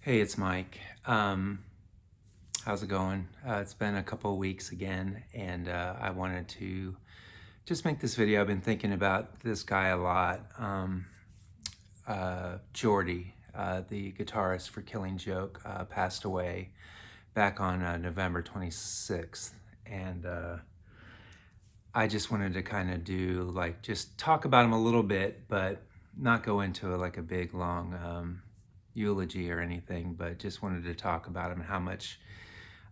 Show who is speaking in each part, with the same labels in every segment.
Speaker 1: Hey, it's Mike. How's it going? It's been a couple of weeks again, and I wanted to just make this video. I've been thinking about this guy a lot. Geordie, the guitarist for Killing Joke, passed away back on November 26th. And I just wanted to kind of do just talk about him a little bit, but not go into a big long eulogy or anything, but just wanted to talk about him and how much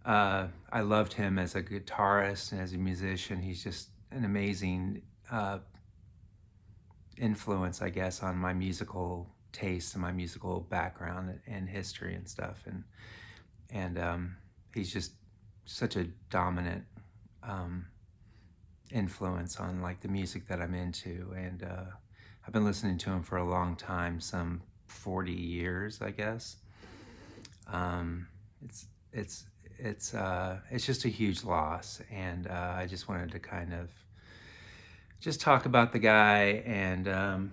Speaker 1: I loved him as a guitarist and as a musician. He's just an amazing influence, I guess, on my musical taste and my musical background and history and stuff. And he's just such a dominant influence on the music that I'm into. And I've been listening to him for a long time, some 40 years, I guess. It's just a huge loss, and I just wanted to kind of just talk about the guy. And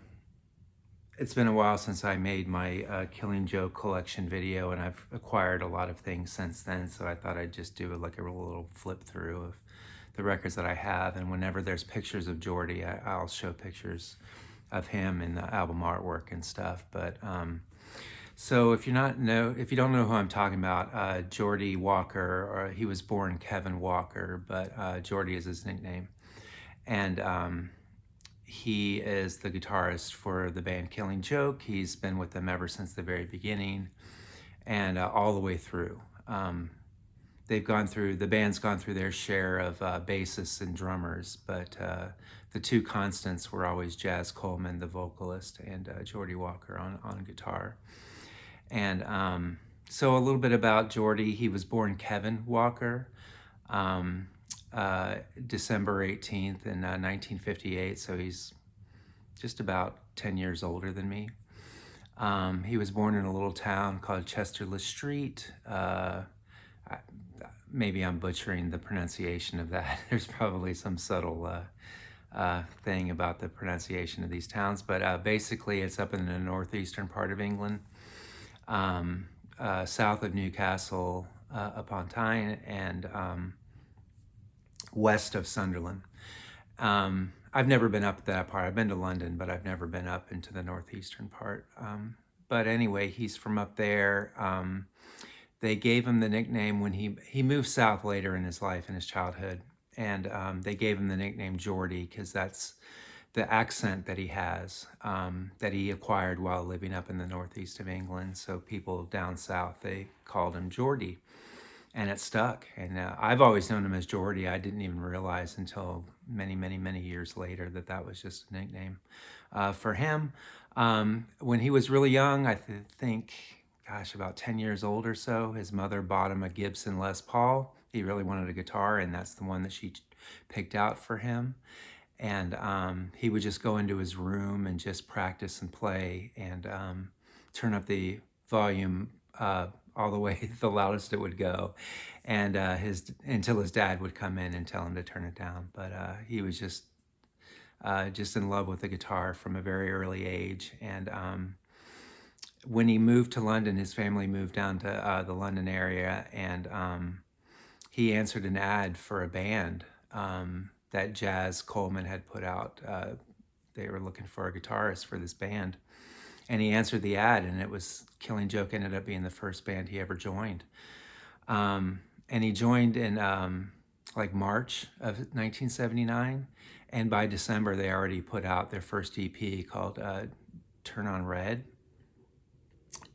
Speaker 1: it's been a while since I made my Killing Joke collection video, and I've acquired a lot of things since then, so I thought I'd just do a little flip through of the records that I have. And whenever there's pictures of Geordie, I'll show pictures of him in the album artwork and stuff. But so if you don't know who I'm talking about, Geordie Walker, or he was born Kevin Walker, but Geordie is his nickname. And he is the guitarist for the band Killing Joke. He's been with them ever since the very beginning, and all the way through. The band's gone through their share of bassists and drummers, but the two constants were always Jazz Coleman, the vocalist, and Geordie Walker on guitar. And so a little bit about Geordie. He was born Kevin Walker, December 18th in 1958, so he's just about 10 years older than me. He was born in a little town called Chester-le-Street. Maybe I'm butchering the pronunciation of that. There's probably some subtle thing about the pronunciation of these towns, but basically it's up in the northeastern part of England, south of Newcastle upon Tyne, and west of Sunderland. I've never been up that part. I've been to London, but I've never been up into the northeastern part. But anyway, he's from up there. They gave him the nickname when he moved south later in his life, in his childhood, and they gave him the nickname Geordie because that's the accent that he has, that he acquired while living up in the northeast of England. So people down south, they called him Geordie, and it stuck. And I've always known him as Geordie. I didn't even realize until many, many, many years later that that was just a nickname for him. When he was really young, I think, gosh, about 10 years old or so, his mother bought him a Gibson Les Paul. He really wanted a guitar, and that's the one that she picked out for him. And he would just go into his room and just practice and play, and turn up the volume all the way the loudest it would go, and until his dad would come in and tell him to turn it down. But he was just in love with the guitar from a very early age. And when he moved to London, his family moved down to the London area, and he answered an ad for a band that Jazz Coleman had put out. They were looking for a guitarist for this band, and he answered the ad, and it was Killing Joke. Ended up being the first band he ever joined. And he joined in March of 1979, and by December they already put out their first EP called Turn on Red,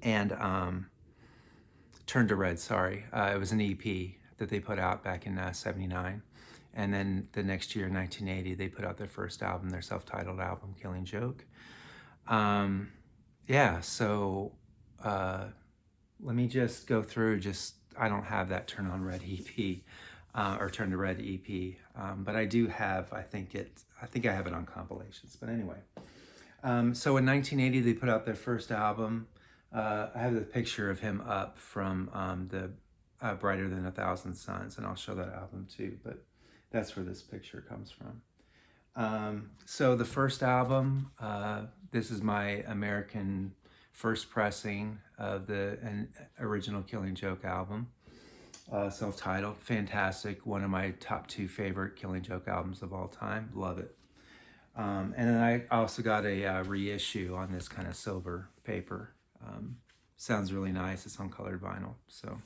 Speaker 1: and Turn to Red, sorry. It was an EP that they put out back in 79. And then the next year, 1980, they put out their first album, their self-titled album, Killing Joke. Yeah, so let me just go through, I don't have that Turn on Red EP, or Turn to Red EP, but I do have, I think I have it on compilations, but anyway. So in 1980, they put out their first album. I have the picture of him up from the Brighter Than a Thousand Suns, and I'll show that album too, but that's where this picture comes from. So the first album, this is my American first pressing of an original Killing Joke album, self-titled, fantastic. One of my top 2 favorite Killing Joke albums of all time. Love it. And then I also got a reissue on this kind of silver paper. Sounds really nice. It's on colored vinyl. So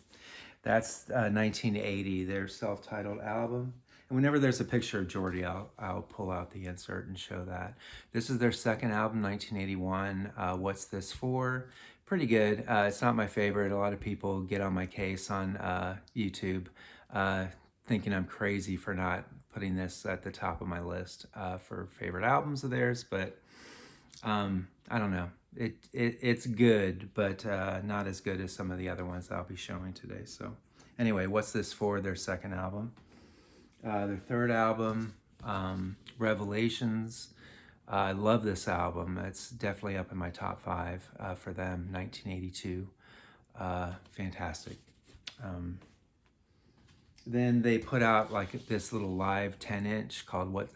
Speaker 1: that's 1980, their self-titled album. And whenever there's a picture of Geordie, I'll pull out the insert and show that. This is their second album, 1981. What's This For? Pretty good. It's not my favorite. A lot of people get on my case on YouTube, thinking I'm crazy for not putting this at the top of my list for favorite albums of theirs, but I don't know. It's good, but not as good as some of the other ones that I'll be showing today. So anyway, What's This For? Their second album. Their third album, Revelations. I love this album. It's definitely up in my top 5 for them, 1982. Fantastic. Then they put out like this little live 10-inch called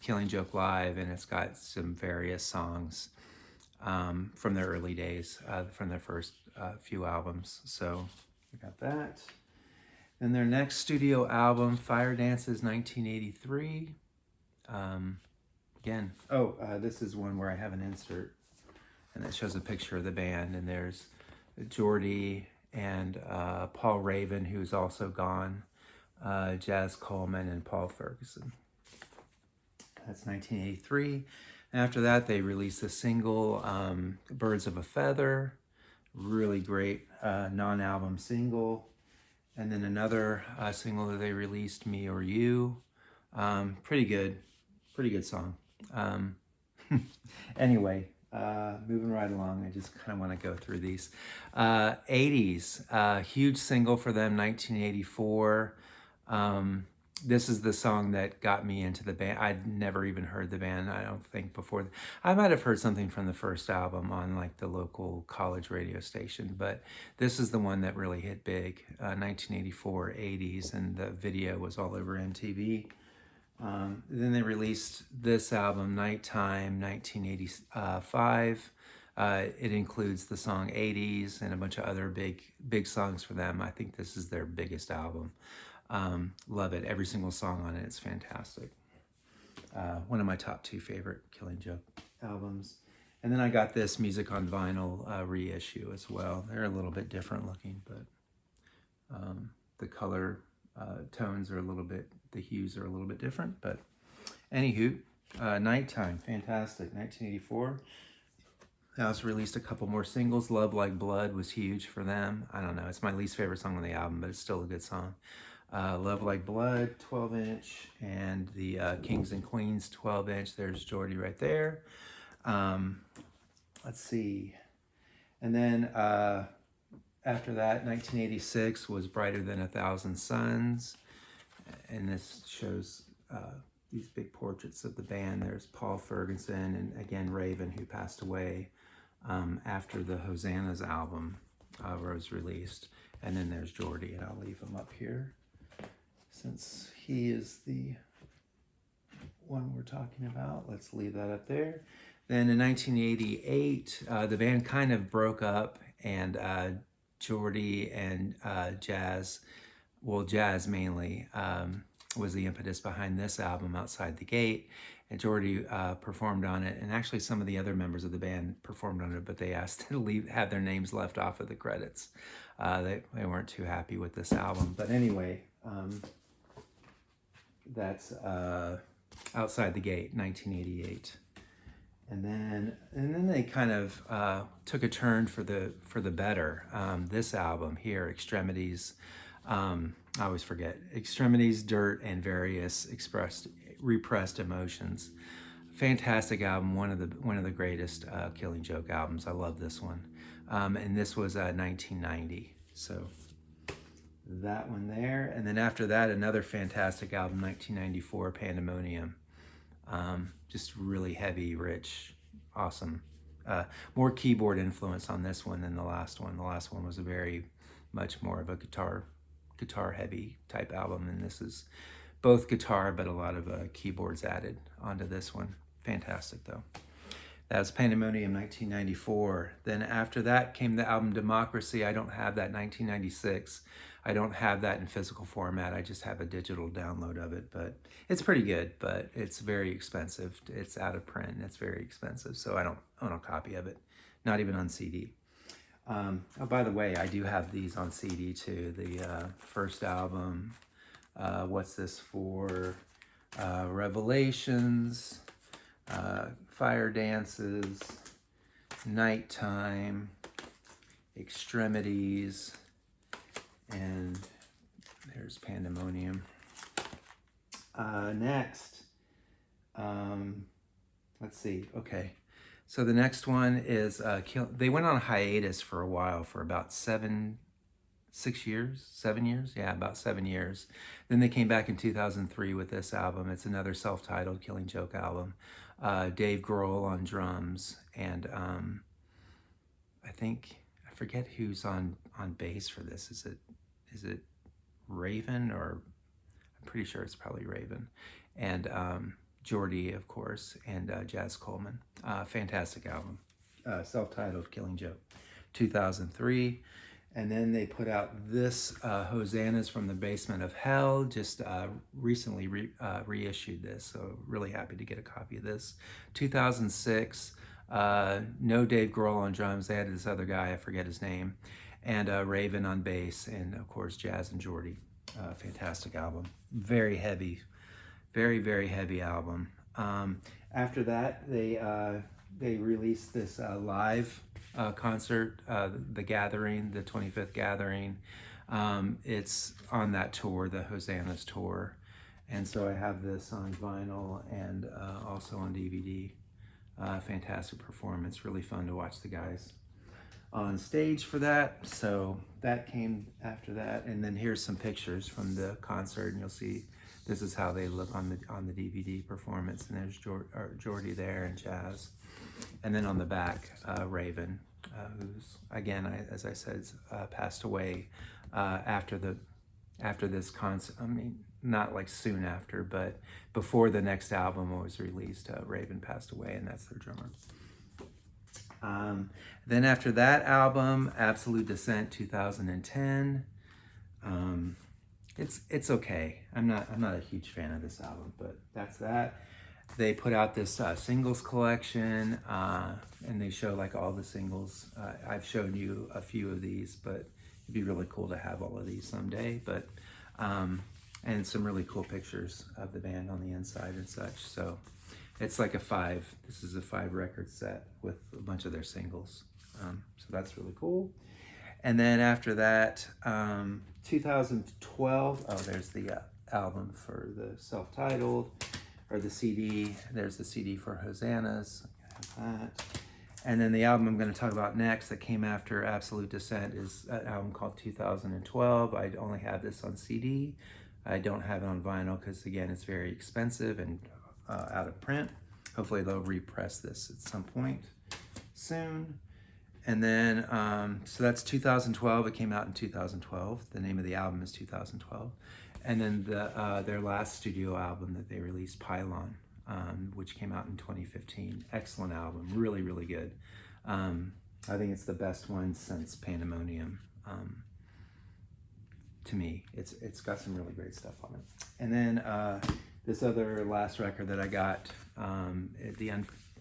Speaker 1: Killing Joke Live, and it's got some various songs from their early days, from their first few albums. So we got that. Then their next studio album, Fire Dances, 1983. Again, this is one where I have an insert, and it shows a picture of the band, and there's Geordie and Paul Raven, who's also gone, Jazz Coleman, and Paul Ferguson. That's 1983. After that, they released a single, Birds of a Feather, really great non-album single. And then another single that they released, Me or You, pretty good song. Anyway, moving right along, I just kind of want to go through these. 80s, huge single for them, 1984. This is the song that got me into the band. I'd never even heard the band, I don't think, before. I might have heard something from the first album on like the local college radio station, but this is the one that really hit big, 1984, 80s, and the video was all over MTV. Then they released this album, Nighttime, 1985. It includes the song 80s and a bunch of other big songs for them. I think this is their biggest album. Love it. Every single song on it is fantastic. One of my top 2 favorite Killing Joke albums. And then I got this Music on Vinyl reissue as well. They're a little bit different looking, but the color tones are a little bit, the hues are a little bit different. But anywho, Nighttime, fantastic. 1984. They also released a couple more singles. Love Like Blood was huge for them. I don't know, it's my least favorite song on the album, but it's still a good song. Love Like Blood, 12-inch, and the Kings and Queens 12-inch. There's Geordie right there. Let's see. And then after that, 1986 was Brighter Than a Thousand Suns. And this shows these big portraits of the band. There's Paul Ferguson and again Raven, who passed away after the Hosannas album was released. And then there's Geordie, and I'll leave him up here since he is the one we're talking about. Let's leave that up there. Then in 1988, the band kind of broke up, and Geordie and Jazz mainly, was the impetus behind this album, Outside the Gate. And Geordie performed on it, and actually some of the other members of the band performed on it, but they asked to have their names left off of the credits. They weren't too happy with this album. But anyway, that's Outside the Gate, 1988. And then they kind of took a turn for the better. This album here, Extremities, I always forget, Extremities, Dirt, and Various Repressed Emotions. Fantastic album, one of the greatest Killing Joke albums. I love this one. And this was 1990. So that one there. And then after that, another fantastic album, 1994, Pandemonium. Just really heavy, rich, awesome. More keyboard influence on this one than the last one. The last one was a very much more of a guitar heavy type album, and this is both guitar but a lot of keyboards added onto this one. Fantastic though. That was Pandemonium 1994. Then after that came the album Democracy. I don't have that 1996. I don't have that in physical format. I just have a digital download of it, but it's pretty good, but it's very expensive. It's out of print and it's very expensive. So I don't own a copy of it, not even on CD. Oh, by the way, I do have these on CD too. The first album, What's This For? Revelations, Fire Dances, Nighttime, Extremities, and there's Pandemonium. Next, let's see, okay. So the next one is, they went on a hiatus for a while, for about 7 years, yeah, about 7 years. Then they came back in 2003 with this album. It's another self-titled Killing Joke album. Dave Grohl on drums, and I forget who's on bass for this. Is it Raven, or I'm pretty sure it's probably Raven, and Geordie, of course, and Jazz Coleman. Fantastic album, self-titled Killing Joke, 2003. And then they put out this Hosannas from the Basement of Hell, just recently reissued this, so really happy to get a copy of this. 2006, no Dave Grohl on drums, they had this other guy, I forget his name, and Raven on bass, and of course Jazz and Geordie. Fantastic album, very heavy, very, very heavy album. After that, they released this live concert, The Gathering, the 25th Gathering. It's on that tour, the Hosannas tour. And so I have this on vinyl and also on DVD. Fantastic performance, really fun to watch the guys on stage for that. So that came after that. And then here's some pictures from the concert, and you'll see this is how they look on the DVD performance. And there's Geordie there and Jazz. And then on the back, Raven, who's, again, as I said, passed away after this concert. I mean, not like soon after, but before the next album was released, Raven passed away, and that's their drummer. Then after that album, Absolute Descent, 2010. It's okay. I'm not a huge fan of this album, but that's that. They put out this singles collection, and they show like all the singles. I've shown you a few of these, but it'd be really cool to have all of these someday. But and some really cool pictures of the band on the inside and such. So it's like this is a 5 record set with a bunch of their singles. So that's really cool. And then after that, 2012, there's the album for the self-titled, or the CD. There's the CD for Hosannas. I have that. And then the album I'm going to talk about next that came after Absolute Descent is an album called 2012. I only have this on CD. I don't have it on vinyl because, again, it's very expensive and out of print. Hopefully they'll repress this at some point soon. And then, so that's 2012. It came out in 2012. The name of the album is 2012. And then their last studio album that they released, Pylon, which came out in 2015. Excellent album, really, really good. I think it's the best one since Pandemonium. To me, it's got some really great stuff on it. And then this other last record that I got, the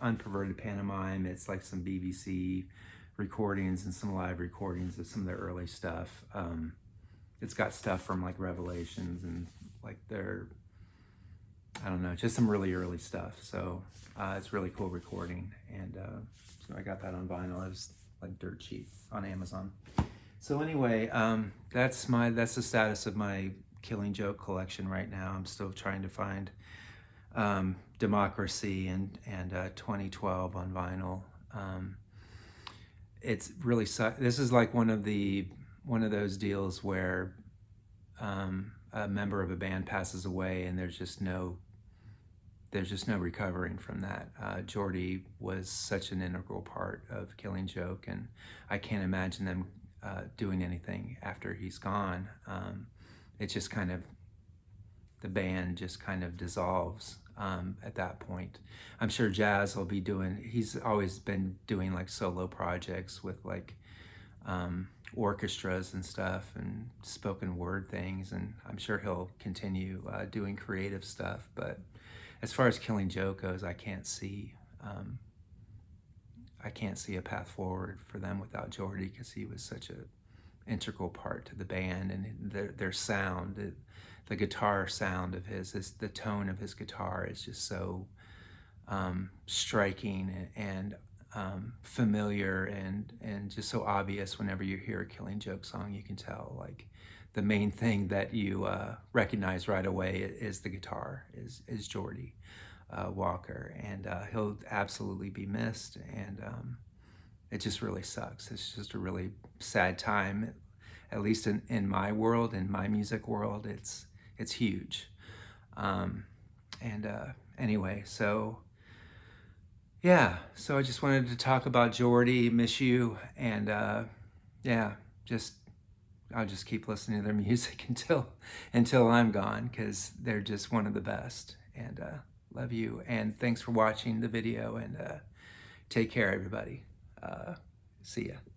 Speaker 1: Unperverted Pantomime. It's like some BBC recordings and some live recordings of some of their early stuff. It's got stuff from like Revelations and like I don't know, just some really early stuff. So it's really cool recording, and so I got that on vinyl. It was like dirt cheap on Amazon. So anyway, that's the status of my Killing Joke collection right now. I'm still trying to find Democracy and 2012 on vinyl. It's really this is like one of those deals where a member of a band passes away and there's just no recovering from that. Geordie was such an integral part of Killing Joke, and I can't imagine them doing anything after he's gone. It's just kind of, the band just kind of dissolves. at that point. I'm sure Jazz will be doing, he's always been doing like solo projects with like orchestras and stuff and spoken word things, and I'm sure he'll continue doing creative stuff. But as far as Killing Joke goes, I can't see a path forward for them without Geordie, because he was such a integral part to the band, and their sound, the guitar sound of the tone of his guitar is just so striking and familiar, and just so obvious. Whenever you hear a Killing Joke song, you can tell like the main thing that you recognize right away is the guitar, is Geordie Walker, and he'll absolutely be missed. And it just really sucks. It's just a really sad time, at least in my world, in my music world. It's huge. Anyway, so yeah, so I just wanted to talk about Geordie, miss you, and yeah, I'll just keep listening to their music until I'm gone, because they're just one of the best. And love you, and thanks for watching the video, and take care, everybody. See ya.